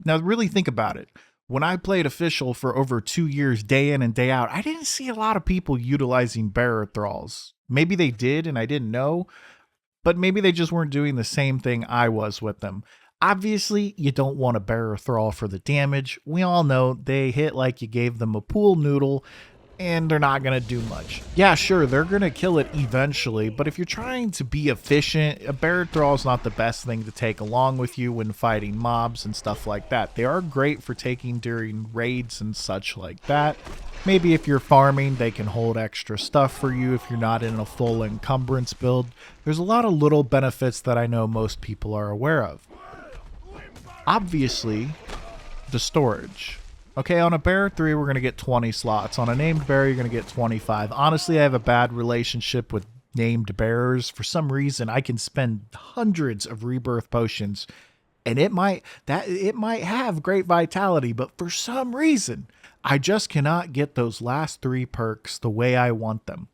Now, really think about it. When I played official for over 2 years, day in and day out, I didn't see a lot of people utilizing bearer thralls. Maybe they did and I didn't know, but maybe they just weren't doing the same thing I was with them. Obviously, you don't want a bearer thrall for the damage. We all know they hit like you gave them a pool noodle, and they're not going to do much. Yeah, sure, they're going to kill it eventually, but if you're trying to be efficient, a bear thrall is not the best thing to take along with you when fighting mobs and stuff like that. They are great for taking during raids and such like that. Maybe if you're farming, they can hold extra stuff for you if you're not in a full encumbrance build. There's a lot of little benefits that I know most people are aware of. Obviously, the storage. Okay, on a bear 3, we're going to get 20 slots. On a named bearer, you're going to get 25. Honestly, I have a bad relationship with named bearers. For some reason, I can spend hundreds of rebirth potions, and it might have great vitality, but for some reason, I just cannot get those last 3 perks the way I want them.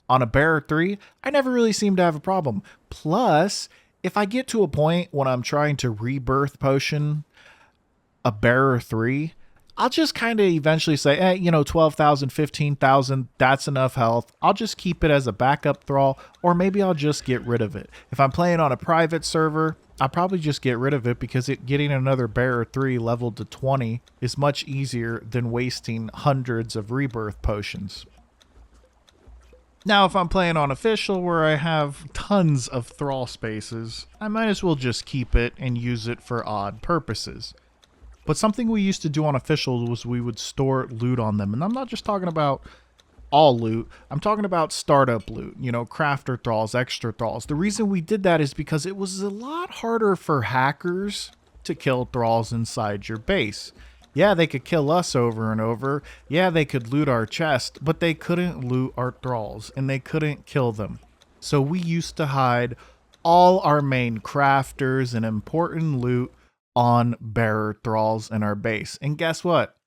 On a bearer 3, I never really seem to have a problem. Plus, if I get to a point when I'm trying to rebirth potion a bearer 3, I'll just kind of eventually say, 12,000, 15,000, that's enough health. I'll just keep it as a backup thrall, or maybe I'll just get rid of it. If I'm playing on a private server, I'll probably just get rid of it because getting another bearer 3 leveled to 20 is much easier than wasting hundreds of rebirth potions. Now, if I'm playing on official where I have tons of thrall spaces, I might as well just keep it and use it for odd purposes. But something we used to do on official was we would store loot on them. And I'm not just talking about all loot. I'm talking about startup loot, crafter thralls, extra thralls. The reason we did that is because it was a lot harder for hackers to kill thralls inside your base. Yeah, they could kill us over and over. Yeah, they could loot our chest, but they couldn't loot our thralls and they couldn't kill them. So we used to hide all our main crafters and important loot on bearer thralls in our base. And guess what?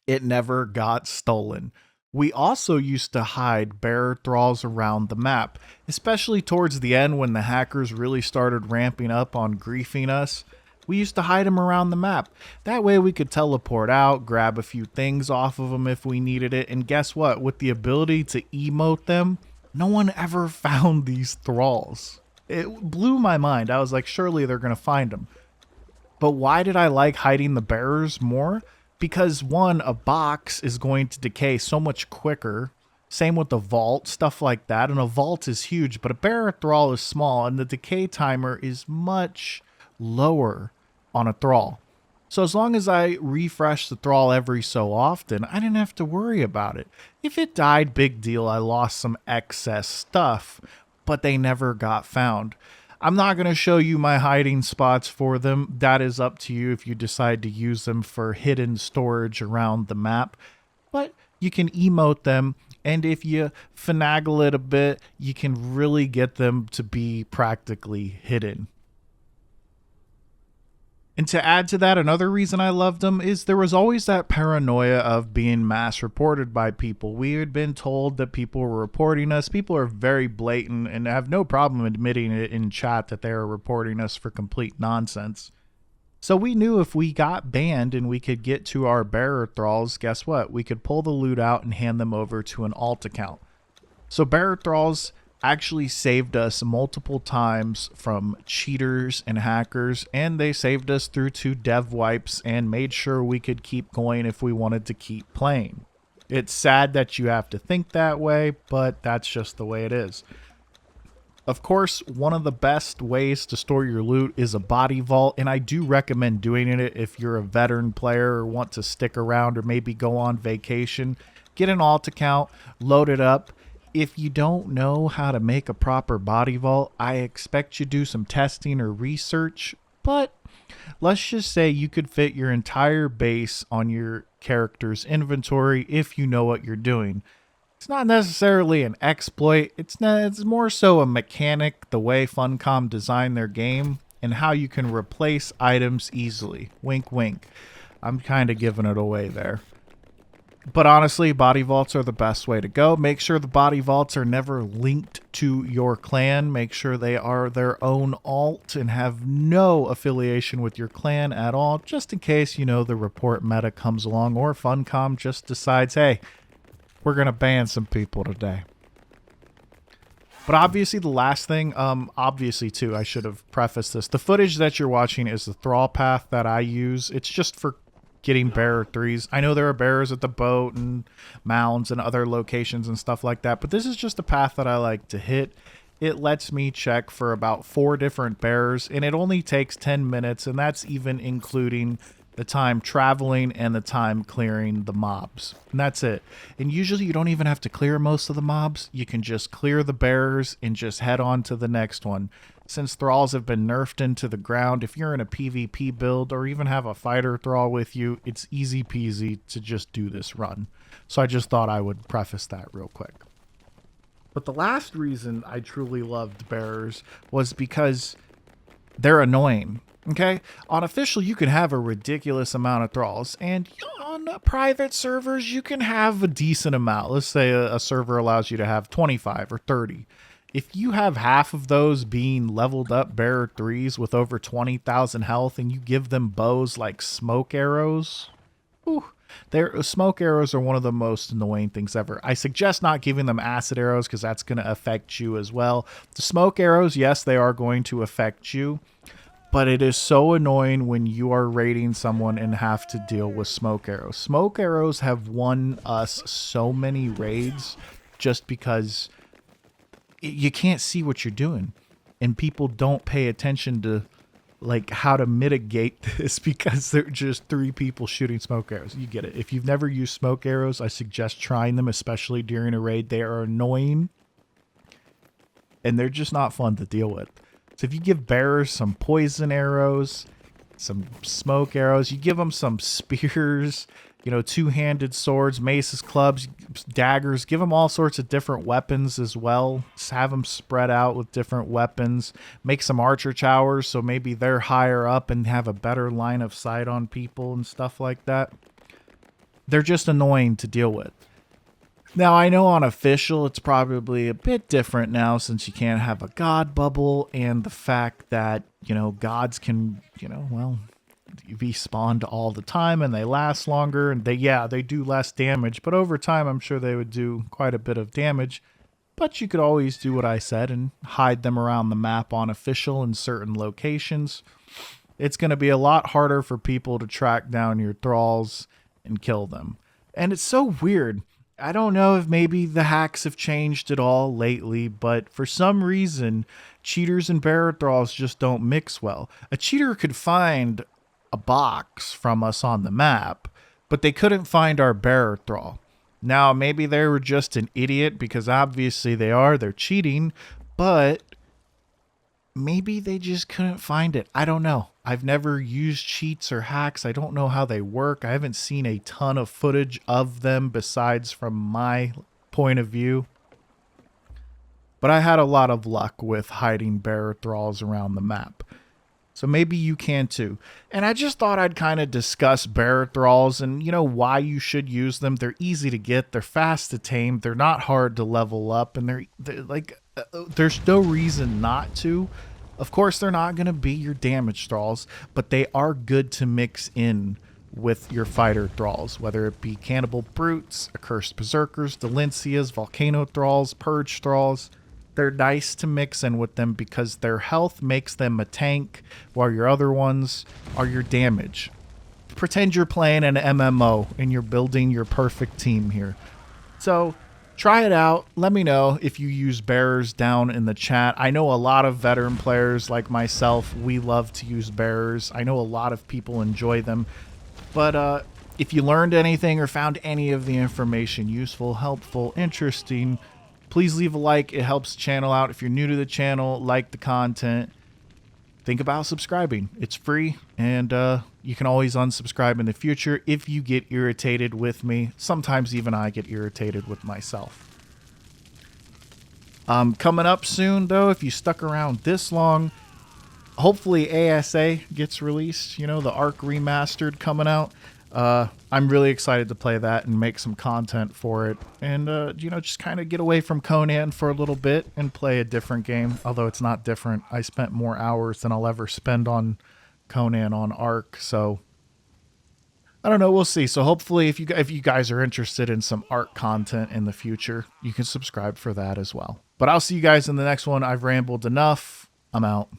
It never got stolen. We also used to hide bearer thralls around the map, especially towards the end when the hackers really started ramping up on griefing us. We used to hide them around the map. That way we could teleport out, grab a few things off of them if we needed it. And guess what? With the ability to emote them, no one ever found these thralls. It blew my mind. I was like, surely they're going to find them. But why did I like hiding the bearers more? Because one, a box is going to decay so much quicker. Same with the vault, stuff like that. And a vault is huge, but a bearer thrall is small, and the decay timer is much lower on a thrall. So as long as I refresh the thrall every so often, I didn't have to worry about it. If it died, big deal, I lost some excess stuff, but they never got found. I'm not going to show you my hiding spots for them. That is up to you if you decide to use them for hidden storage around the map. But you can emote them, and if you finagle it a bit, you can really get them to be practically hidden. And to add to that, another reason I loved them is there was always that paranoia of being mass reported by people. We had been told that people were reporting us. People are very blatant and have no problem admitting it in chat that they are reporting us for complete nonsense. So we knew if we got banned and we could get to our bearer thralls, guess what? We could pull the loot out and hand them over to an alt account. So bearer thralls actually saved us multiple times from cheaters and hackers, and they saved us through 2 dev wipes and made sure we could keep going if we wanted to keep playing. It's sad that you have to think that way, but that's just the way it is. Of course, one of the best ways to store your loot is a body vault, and I do recommend doing it if you're a veteran player or want to stick around or maybe go on vacation. Get an alt account, load it up. If you don't know how to make a proper body vault, I expect you to do some testing or research, but let's just say you could fit your entire base on your character's inventory if you know what you're doing. It's not necessarily an exploit, it's more so a mechanic, the way Funcom designed their game, and how you can replace items easily. Wink, wink. I'm kind of giving it away there. But honestly, body vaults are the best way to go. Make sure the body vaults are never linked to your clan. Make sure they are their own alt and have no affiliation with your clan at all, just in case, you know, the report meta comes along or Funcom just decides, hey, we're going to ban some people today. But obviously the last thing, obviously too, I should have prefaced this. The footage that you're watching is the thrall path that I use. It's just for getting bearer 3s. I know there are bearers at the boat and mounds and other locations and stuff like that, but this is just a path that I like to hit. It lets me check for about 4 different bearers, and it only takes 10 minutes, and that's even including the time traveling and the time clearing the mobs. And that's it. And usually you don't even have to clear most of the mobs. You can just clear the bearers and just head on to the next one. Since thralls have been nerfed into the ground, if you're in a PvP build or even have a fighter thrall with you, it's easy peasy to just do this run. So I just thought I would preface that real quick. But the last reason I truly loved bearers was because they're annoying. Okay, on official you can have a ridiculous amount of thralls, and on private servers you can have a decent amount. Let's say a server allows you to have 25 or 30. If you have half of those being leveled up bearer 3s with over 20,000 health, and you give them bows like smoke arrows, smoke arrows are one of the most annoying things ever. I suggest not giving them acid arrows because that's going to affect you as well. The smoke arrows, yes, they are going to affect you. But it is so annoying when you are raiding someone and have to deal with smoke arrows. Smoke arrows have won us so many raids just because you can't see what you're doing. And people don't pay attention to like how to mitigate this because they're just 3 people shooting smoke arrows. You get it. If you've never used smoke arrows, I suggest trying them, especially during a raid. They are annoying and they're just not fun to deal with. So if you give bearers some poison arrows, some smoke arrows, you give them some spears, you know, 2-handed swords, maces, clubs, daggers, give them all sorts of different weapons as well. Just have them spread out with different weapons. Make some archer towers so maybe they're higher up and have a better line of sight on people and stuff like that. They're just annoying to deal with. Now, I know on official, it's probably a bit different now since you can't have a god bubble and the fact that, you know, gods can, you know, well, be spawned all the time and they last longer and they do less damage, but over time, I'm sure they would do quite a bit of damage. But you could always do what I said and hide them around the map on official in certain locations. It's going to be a lot harder for people to track down your thralls and kill them. And it's so weird. I don't know if maybe the hacks have changed at all lately, but for some reason, cheaters and bearer thralls just don't mix well. A cheater could find a box from us on the map, but they couldn't find our bearer thrall. Now, maybe they were just an idiot because obviously they're cheating, but maybe they just couldn't find it. I don't know. I've never used cheats or hacks. I don't know how they work. I haven't seen a ton of footage of them besides from my point of view. But I had a lot of luck with hiding bearer thralls around the map. So maybe you can too. And I just thought I'd kind of discuss bearer thralls and, you know, why you should use them. They're easy to get. They're fast to tame. They're not hard to level up. And they're like, there's no reason not to. Of course, they're not going to be your damage thralls, but they are good to mix in with your fighter thralls, whether it be cannibal brutes, accursed berserkers, delincias, volcano thralls, purge thralls. They're nice to mix in with them because their health makes them a tank, while your other ones are your damage. Pretend you're playing an MMO and you're building your perfect team here. So try it out. Let me know if you use bearers down in the chat. I know a lot of veteran players like myself, we love to use bearers. I know a lot of people enjoy them. But if you learned anything or found any of the information useful, helpful, interesting, please leave a like. It helps the channel out. If you're new to the channel, like the content, think about subscribing. It's free, and you can always unsubscribe in the future if you get irritated with me. Sometimes even I get irritated with myself. Coming up soon, though, if you stuck around this long, hopefully ASA gets released. You know, the Arc Remastered coming out. I'm really excited to play that and make some content for it. And, you know, just kind of get away from Conan for a little bit and play a different game. Although it's not different. I spent more hours than I'll ever spend on Conan on Ark. So I don't know. We'll see. So hopefully if you guys are interested in some Ark content in the future, you can subscribe for that as well. But I'll see you guys in the next one. I've rambled enough. I'm out.